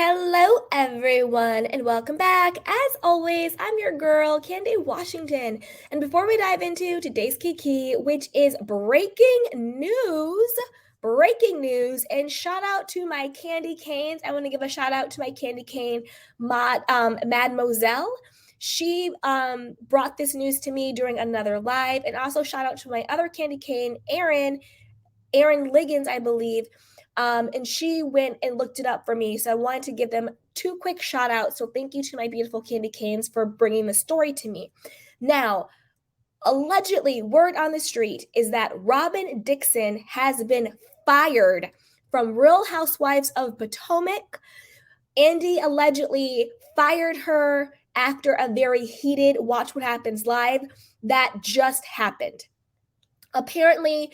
Hello, everyone, and welcome back. As always, I'm your girl, Candy Washington. And before we dive into today's Kiki, which is breaking news, and shout out to my candy canes. I want to give a shout out to my candy cane, Mademoiselle. She brought this news to me during another live, and also shout out to my other candy cane, Aaron Liggins, I believe. And she went and looked it up for me. So I wanted to give them two quick shout outs. So thank you to my beautiful candy canes for bringing the story to me. Now, allegedly, word on the street is that Robyn Dixon has been fired from Real Housewives of Potomac. Andy allegedly fired her after a very heated Watch What Happens Live that just happened. Apparently,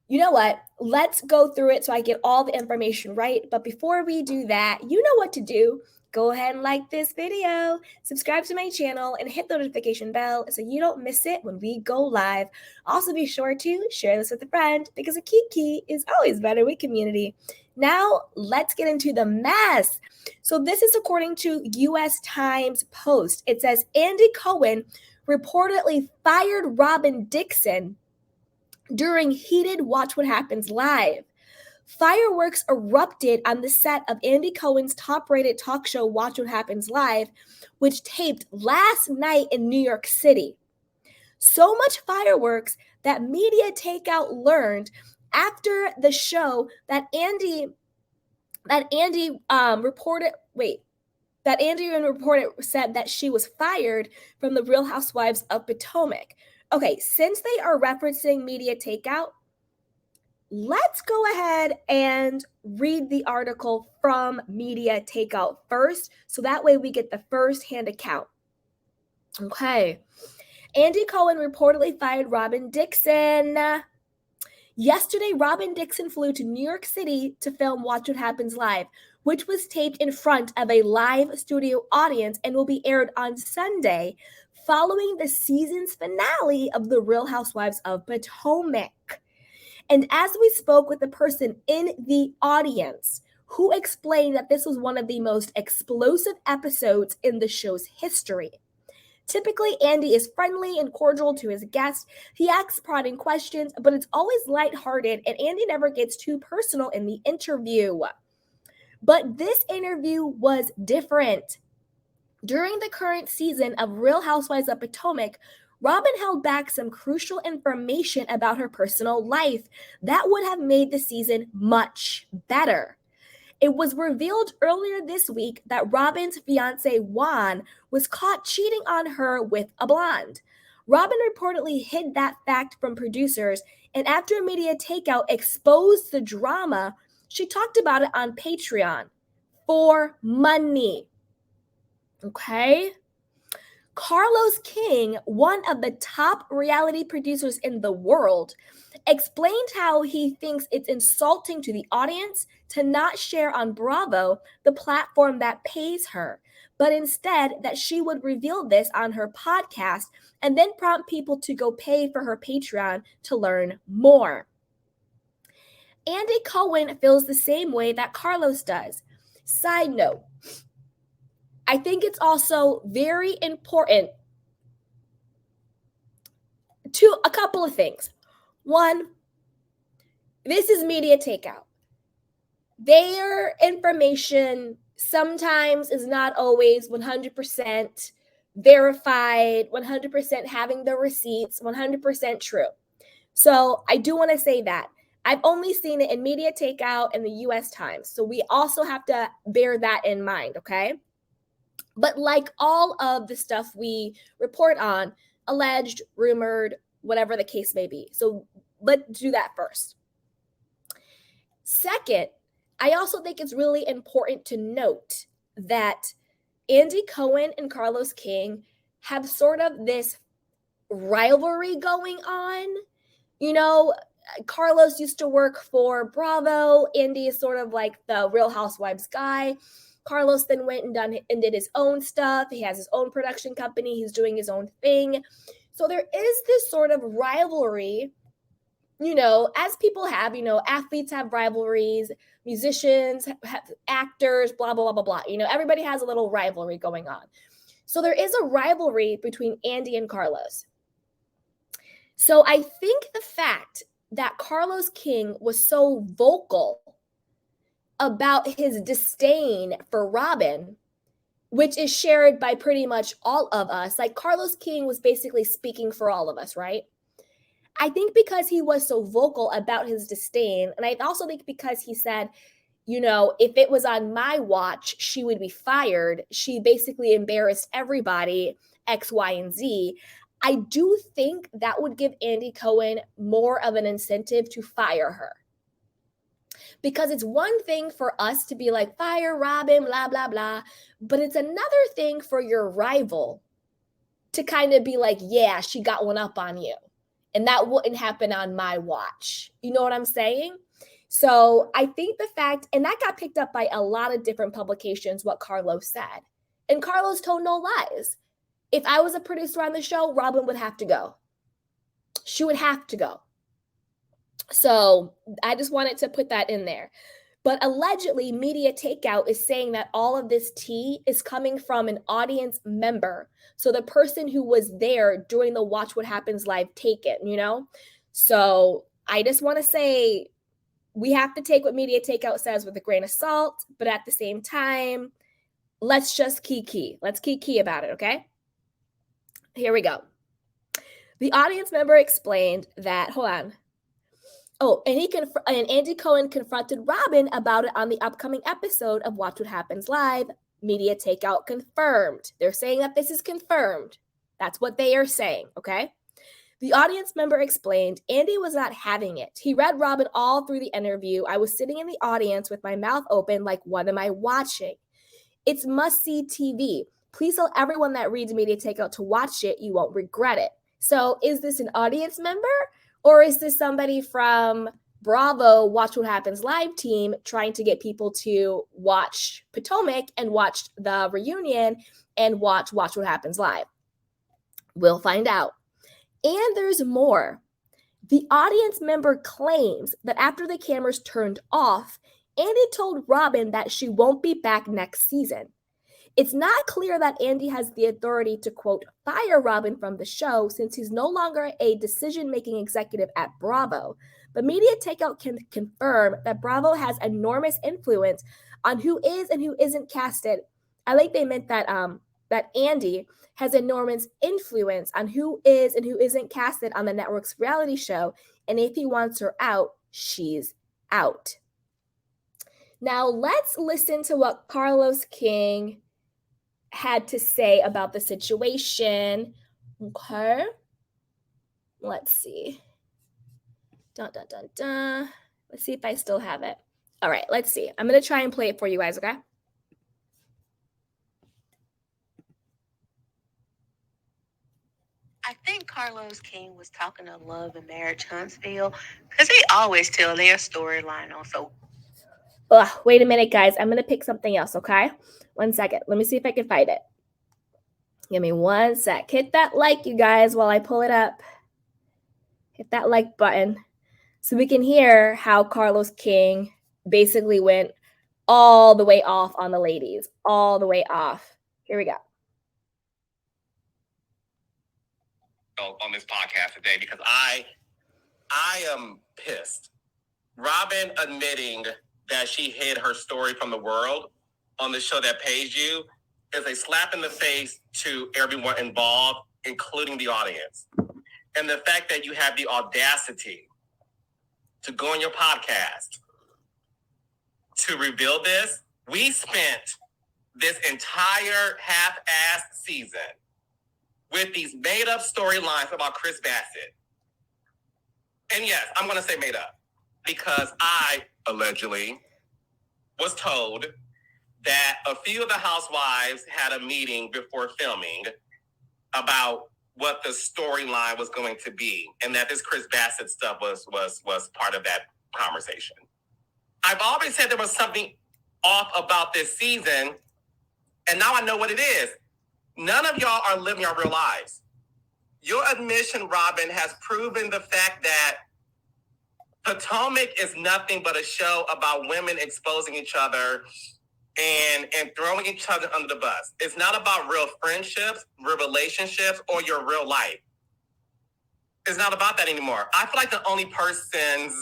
you know what? Let's go through it so I get all the information right. But before we do that, you know what to do. Go ahead and like this video, subscribe to my channel, and hit the notification bell so you don't miss it when we go live. Also, be sure to share this with a friend because a Kiki is always better with community. Now, let's get into the mess. So this is according to U.S. Times Post. It says Andy Cohen reportedly fired Robyn Dixon during heated Watch What Happens Live. Fireworks erupted on the set of Andy Cohen's top-rated talk show Watch What Happens Live, which taped last night in New York City. So much fireworks that Media Takeout learned after the show that Andy reported said that she was fired from the Real Housewives of Potomac. Okay, since they are referencing Media Takeout, let's go ahead and read the article from Media Takeout first, so that way we get the first-hand account. Okay. Andy Cohen reportedly fired Robyn Dixon. Yesterday, Robyn Dixon flew to New York City to film Watch What Happens Live, which was taped in front of a live studio audience and will be aired on Sunday, following the season's finale of The Real Housewives of Potomac. And as we spoke with the person in the audience who explained that this was one of the most explosive episodes in the show's history. Typically, Andy is friendly and cordial to his guests. He asks prodding questions, but it's always lighthearted, and Andy never gets too personal in the interview. But this interview was different. During the current season of Real Housewives of Potomac, Robyn held back some crucial information about her personal life that would have made the season much better. It was revealed earlier this week that Robyn's fiancé Juan was caught cheating on her with a blonde. Robyn reportedly hid that fact from producers, and after Media Takeout exposed the drama, she talked about it on Patreon for money. Okay? Carlos King, one of the top reality producers in the world, explained how he thinks it's insulting to the audience to not share on Bravo, the platform that pays her, but instead that she would reveal this on her podcast and then prompt people to go pay for her Patreon to learn more. Andy Cohen feels the same way that Carlos does. Side note, I think it's also very important to a couple of things. One, this is Media Takeout. Their information sometimes is not always 100% verified, 100% having the receipts, 100% true. So I do want to say that. I've only seen it in Media Takeout and the U.S. Times. So we also have to bear that in mind, okay? But like all of the stuff we report on, alleged, rumored, whatever the case may be. So let's do that first. Second, I also think it's really important to note that Andy Cohen and Carlos King have sort of this rivalry going on. You know, Carlos used to work for Bravo. Andy is sort of like the Real Housewives guy. Carlos then went and did his own stuff. He has his own production company. He's doing his own thing. So there is this sort of rivalry, you know, as people have, you know, athletes have rivalries, musicians, actors, blah, blah, blah, blah, blah. You know, everybody has a little rivalry going on. So there is a rivalry between Andy and Carlos. So I think the fact that Carlos King was so vocal about his disdain for Robyn, which is shared by pretty much all of us, like Carlos King was basically speaking for all of us, right? I think because he was so vocal about his disdain, and I also think because he said, you know, if it was on my watch, she would be fired. She basically embarrassed everybody, X, Y, and Z. I do think that would give Andy Cohen more of an incentive to fire her. Because it's one thing for us to be like, fire Robyn, blah, blah, blah. But it's another thing for your rival to kind of be like, yeah, she got one up on you. And that wouldn't happen on my watch. You know what I'm saying? So I think the fact, and that got picked up by a lot of different publications, what Carlos said. And Carlos told no lies. If I was a producer on the show, Robyn would have to go. She would have to go. So I just wanted to put that in there. But allegedly, Media Takeout is saying that all of this tea is coming from an audience member. So the person who was there during the Watch What Happens Live take-in, you know? So I just want to say we have to take what Media Takeout says with a grain of salt, but at the same time, let's just kiki. Let's kiki about it, okay? Here we go. The audience member explained that, hold on. Oh, and Andy Cohen confronted Robyn about it on the upcoming episode of Watch What Happens Live. Media Takeout confirmed. They're saying that this is confirmed. That's what they are saying, okay? The audience member explained, Andy was not having it. He read Robyn all through the interview. I was sitting in the audience with my mouth open like, what am I watching? It's must-see TV. Please tell everyone that reads Media Takeout to watch it. You won't regret it. So is this an audience member? Or is this somebody from Bravo Watch What Happens Live team trying to get people to watch Potomac and watch the reunion and watch What Happens Live? We'll find out. And there's more. The audience member claims that after the cameras turned off, Andy told Robyn that she won't be back next season. It's not clear that Andy has the authority to, quote, fire Robyn from the show since he's no longer a decision-making executive at Bravo. But Media Takeout can confirm that Bravo has enormous influence on who is and who isn't casted. I like they meant that that Andy has enormous influence on who is and who isn't casted on the network's reality show. And if he wants her out, she's out. Now let's listen to what Carlos King had to say about the situation. Okay. Let's see. Dun, dun, dun, dun. Let's see if I still have it. All right, let's see. I'm going to try and play it for you guys, okay? I think Carlos King was talking to Love and Marriage Huntsville because they always tell their storyline on so. Wait a minute, guys. I'm going to pick something else, okay? 1 second. Let me see if I can find it. Give me 1 sec. Hit that like, you guys, while I pull it up. Hit that like button so we can hear how Carlos King basically went all the way off on the ladies. All the way off. Here we go. On this podcast today because I am pissed. Robyn admitting that she hid her story from the world on the show that pays you is a slap in the face to everyone involved, including the audience. And the fact that you have the audacity to go on your podcast to reveal this, we spent this entire half-assed season with these made-up storylines about Chris Bassett. And yes, I'm going to say made up because I allegedly was told that a few of the housewives had a meeting before filming about what the storyline was going to be and that this Chris Bassett stuff was part of that conversation. I've always said there was something off about this season, and now I know what it is. None of y'all are living your real lives. Your admission, Robyn, has proven the fact that Potomac is nothing but a show about women exposing each other and throwing each other under the bus. It's not about real friendships, real relationships, or your real life. It's not about that anymore. I feel like the only persons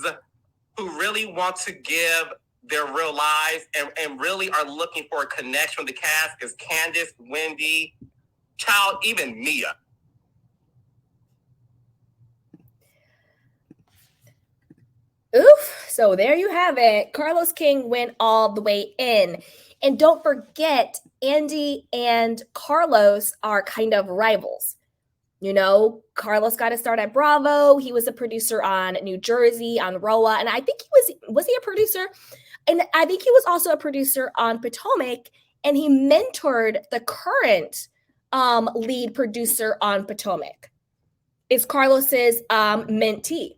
who really want to give their real lives and really are looking for a connection with the cast is Candace, Wendy, child, even Mia. Oof. So there you have it. Carlos King went all the way in. And don't forget, Andy and Carlos are kind of rivals. You know, Carlos got to start at Bravo. He was a producer on New Jersey, on RHOP. And I think was he a producer? And I think he was also a producer on Potomac. And he mentored the current lead producer on Potomac. Is Carlos's mentee.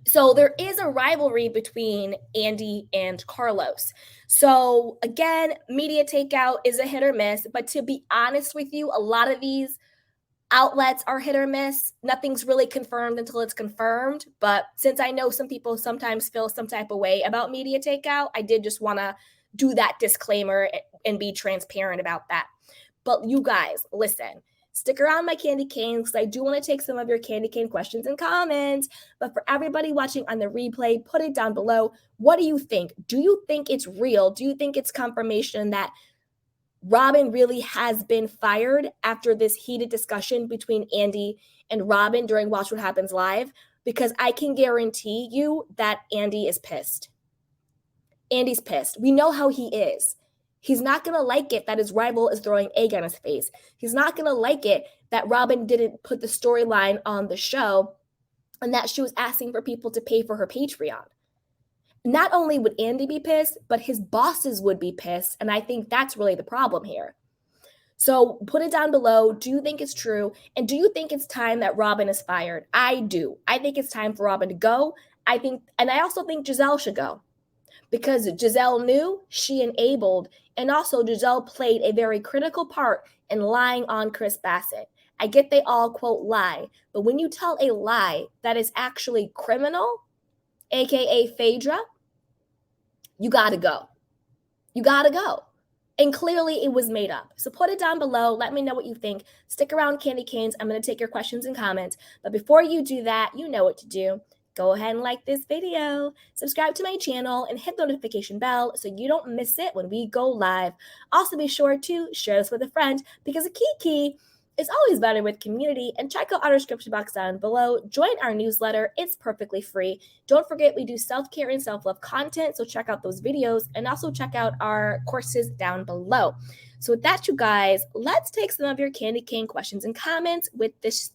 So there is a rivalry between Andy and Carlos. So again, media takeout is a hit or miss. But to be honest with you, a lot of these outlets are hit or miss. Nothing's really confirmed until it's confirmed. But since I know some people sometimes feel some type of way about media takeout, I did just want to do that disclaimer and be transparent about that. But you guys, listen. Stick around my candy canes because I do want to take some of your candy cane questions and comments. But for everybody watching on the replay, put it down below. What do you think? Do you think it's real? Do you think it's confirmation that Robyn really has been fired after this heated discussion between Andy and Robyn during Watch What Happens Live? Because I can guarantee you that Andy is pissed. Andy's pissed. We know how he is. He's not going to like it that his rival is throwing egg on his face. He's not going to like it that Robyn didn't put the storyline on the show and that she was asking for people to pay for her Patreon. Not only would Andy be pissed, but his bosses would be pissed. And I think that's really the problem here. So put it down below. Do you think it's true? And do you think it's time that Robyn is fired? I do. I think it's time for Robyn to go. I also think Giselle should go. Because Giselle knew, she enabled, and also Giselle played a very critical part in lying on Chris Bassett. I get they all, quote, lie, but when you tell a lie that is actually criminal, aka Phaedra, you gotta go. You gotta go. And clearly it was made up. So put it down below. Let me know what you think. Stick around, Candy Canes. I'm going to take your questions and comments. But before you do that, you know what to do. Go ahead and like this video, subscribe to my channel, and hit the notification bell so you don't miss it when we go live. Also, be sure to share this with a friend because a key is always better with community. And check out our description box down below. Join our newsletter. It's perfectly free. Don't forget, we do self-care and self-love content, so check out those videos and also check out our courses down below. So with that, you guys, let's take some of your candy cane questions and comments with this